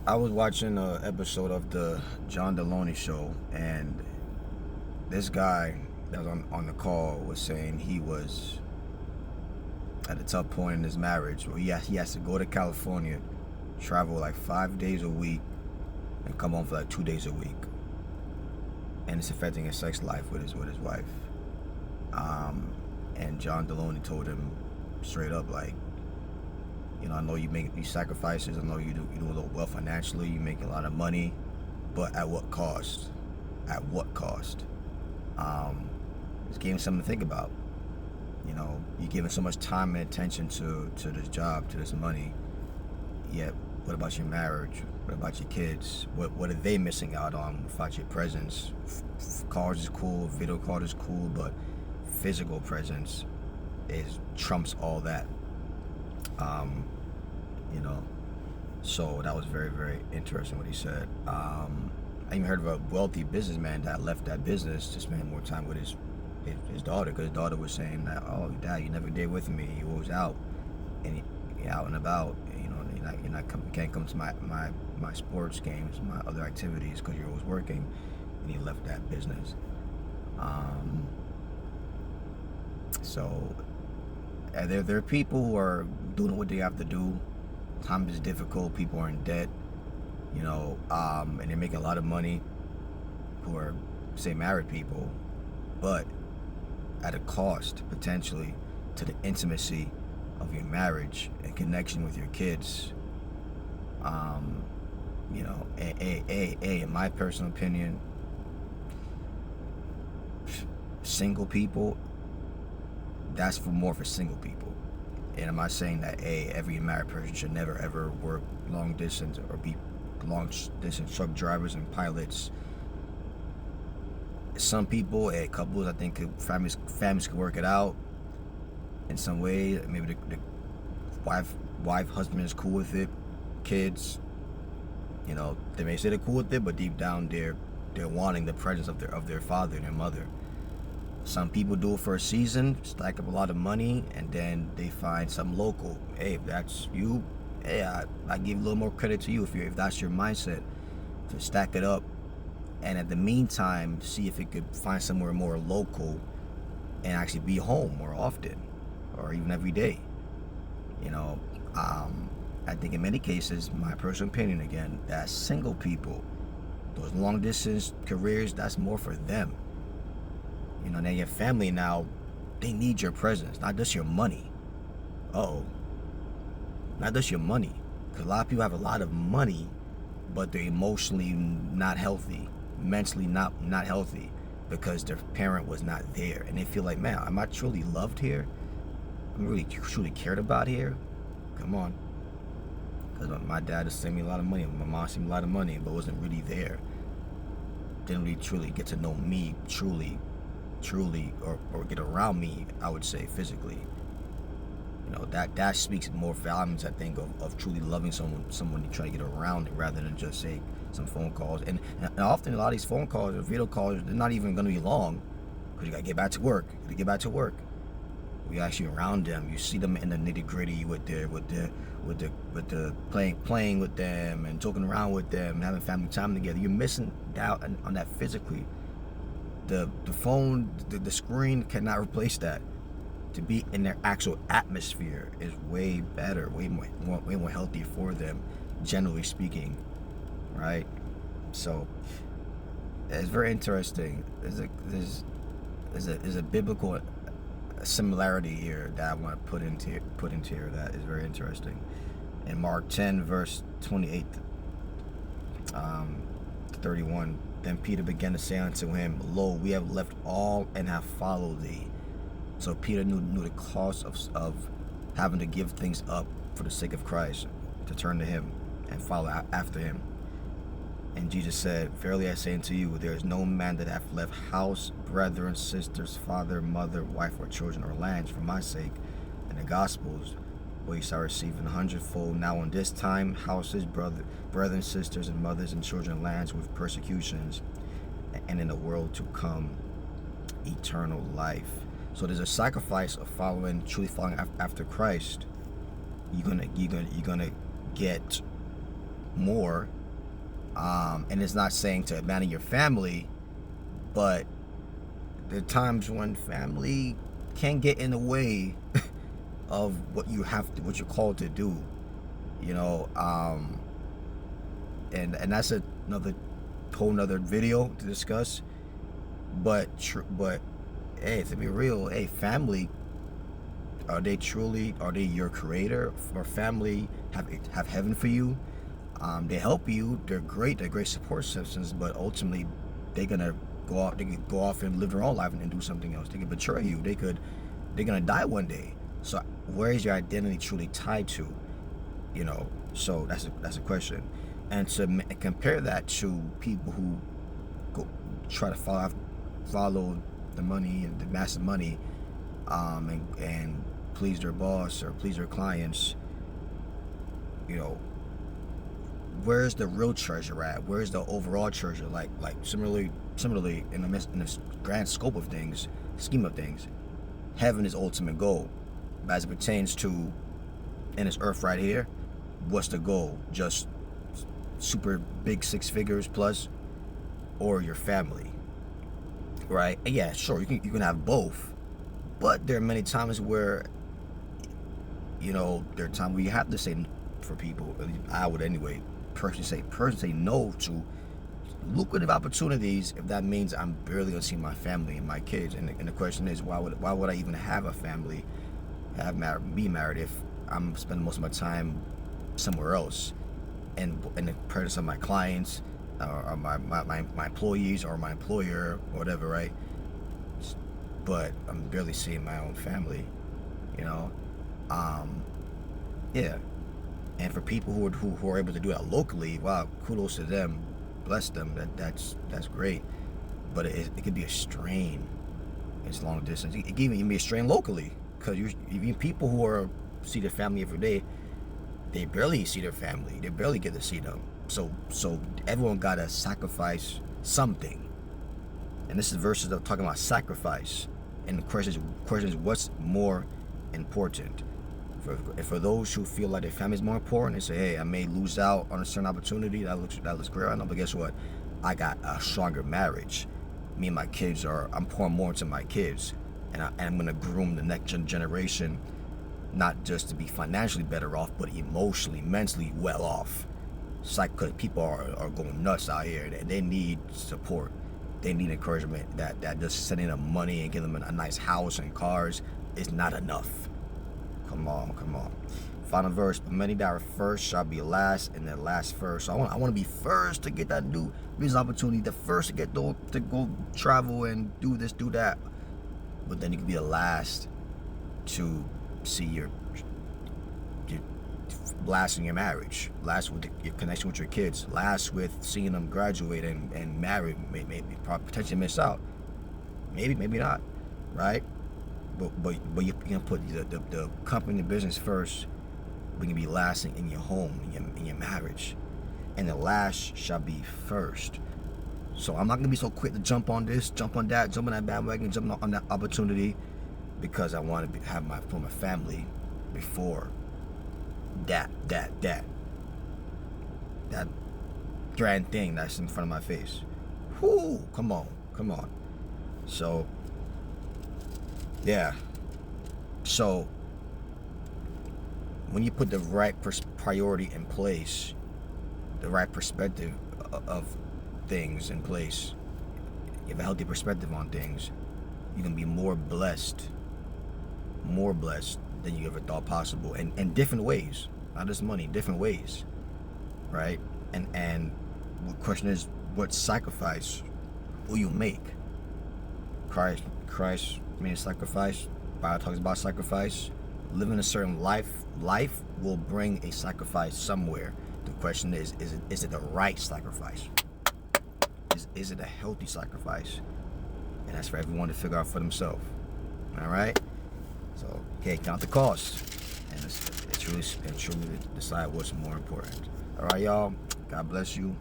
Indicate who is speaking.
Speaker 1: I was watching an episode of the John Deloney show, and this guy that was on the call was saying he was at a tough point in his marriage where he has to go to California, travel like 5 days a week, and come home for like 2 days a week, and it's affecting his sex life with his wife. Um, and John Deloney told him straight up, like, I know you make these sacrifices. I know you do a little well financially. You make a lot of money, but at what cost? At what cost? Just gave him something to think about. You're giving so much time and attention to this job, to this money. Yet, what about your marriage? What about your kids? What are they missing out on without your presence? Cars is cool, video call is cool, but physical presence is trumps all that. Um, you know. So that was very, very interesting what he said. I even heard of a wealthy businessman that left that business to spend more time with his daughter, because his daughter was saying that, oh, Dad, you never did with me. You always out and you're out and about. You can't come to my sports games, my other activities, because you're always working. And he left that business. So there are people who are doing what they have to do. Times is difficult. People are in debt, and they're making a lot of money. Who are, say, married people, but at a cost potentially to the intimacy of your marriage and connection with your kids. In my personal opinion, single people, that's more for single people. And I'm not saying that every married person should never ever work long distance or be long distance truck drivers and pilots. Some people, couples, I think families can work it out in some way. Maybe the wife, husband is cool with it. Kids, they may say they're cool with it, but deep down they're wanting the presence of their father and their mother. Some people do it for a season, stack up a lot of money, and then they find some local. Hey, if that's you, hey, I give a little more credit to you if that's your mindset, to stack it up, and at the meantime, see if it could find somewhere more local and actually be home more often, or even every day. I think in many cases, my personal opinion again, that single people, those long distance careers, that's more for them. They get family now, they need your presence, not just your money. Not just your money. Because a lot of people have a lot of money, but they're emotionally not healthy, mentally not healthy, because their parent was not there. And they feel like, man, am I truly loved here? I'm really truly cared about here? Come on. Because my dad just sent me a lot of money, my mom sent me a lot of money, but wasn't really there. Didn't really truly get to know me truly, or get around me, I would say, physically. That speaks more volumes, I think, of truly loving someone you try to get around it, rather than just, say, some phone calls. And often a lot of these phone calls or video calls, they're not even going to be long, because you got to get back to work. We actually around them. You see them in the nitty gritty with the playing with them and joking around with them and having family time together. You're missing out on that physically. The phone, the screen cannot replace that. To be in their actual atmosphere is way better, way more healthy for them, generally speaking, right? So it's very interesting. There's a biblical similarity here that I want to put into here that is very interesting. In Mark 10 verse 28 to 31, then Peter began to say unto him, Lo, we have left all and have followed thee. So Peter knew the cost of having to give things up for the sake of Christ, to turn to him and follow after him. And Jesus said, Verily I say unto you, there is no man that hath left house, brethren, sisters, father, mother, wife, or children, or lands for my sake, and the Gospels, where he shall receive 100-fold now in this time, houses, brethren, sisters, and mothers, and children, lands, with persecutions, and in the world to come, eternal life. So there's a sacrifice of truly following after Christ. You're gonna get more. And it's not saying to abandon your family, but there are times when family can get in the way of what what you're called to do, you know. And that's another whole nother video to discuss. But hey, to be real, hey, family, are they your creator? Or family have heaven for you? They help you. They're great support systems, but ultimately they're gonna go off and live their own life and do something else. They could betray you. They're gonna die one day. So where is your identity truly tied to? You know, so that's a question. And to compare that to people who go try to follow the money and the massive money, and please their boss or please their clients, you know, where's the real treasure at? Where's the overall treasure? Like similarly in the grand scheme of things, heaven is ultimate goal. But as it pertains to in this earth right here, what's the goal? Just super big 6 figures plus, or your family, right? And yeah, sure, you can have both, but there are many times where, you know, there are times where you have to say for people. I would anyway personally say no to lucrative opportunities if that means I'm barely gonna see my family and my kids. And the question is, why would I even have a family, be married if I'm spending most of my time somewhere else? And in the presence of my clients, or my employees, or my employer, or whatever, right? But I'm barely seeing my own family, you know. Yeah. And for people who are able to do that locally, wow, kudos to them, bless them. That's great. But it could be a strain. It's long distance. It can even be a strain locally, because even people who see their family every day, they barely see their family. They barely get to see them. So everyone gotta sacrifice something. And this is verses that are talking about sacrifice. And the question is what's more important? For those who feel like their family is more important, they say, hey, I may lose out on a certain opportunity that looks great right now, but guess what? I got a stronger marriage. Me and my kids I'm pouring more into my kids, and I'm gonna groom the next generation, not just to be financially better off, but emotionally, mentally well off. It's like, because people are going nuts out here. They need support. They need encouragement. That just sending them money and giving them a nice house and cars is not enough. Come on. Final verse, but many that are first shall be last, and the last first. So I want to be first to get that new business opportunity, the first to go travel and do this, do that. But then you can be the last to see your last in your marriage, last with your connection with your kids, last with seeing them graduate and marry, maybe potentially miss out, maybe not, right? But you can put the company, the business first. We can be lasting in your home, in your marriage, and the last shall be first. So I'm not gonna be so quick to jump on this, jump on that, jump on that bandwagon, jump on that opportunity, because I want to have my family before that grand thing that's in front of my face. Whoo, come on. So yeah. So when you put the right priority in place, the right perspective of things in place, you have a healthy perspective on things, you can be more blessed than you ever thought possible, and in different ways, not just money, different ways, right? And the question is, what sacrifice will you make? Christ made a sacrifice. Bible talks about sacrifice. Living a certain life will bring a sacrifice somewhere. The question is it the right sacrifice? Is it a healthy sacrifice? And that's for everyone to figure out for themselves. All right. So, okay, count the cost, and truly decide what's more important. All right, y'all. God bless you.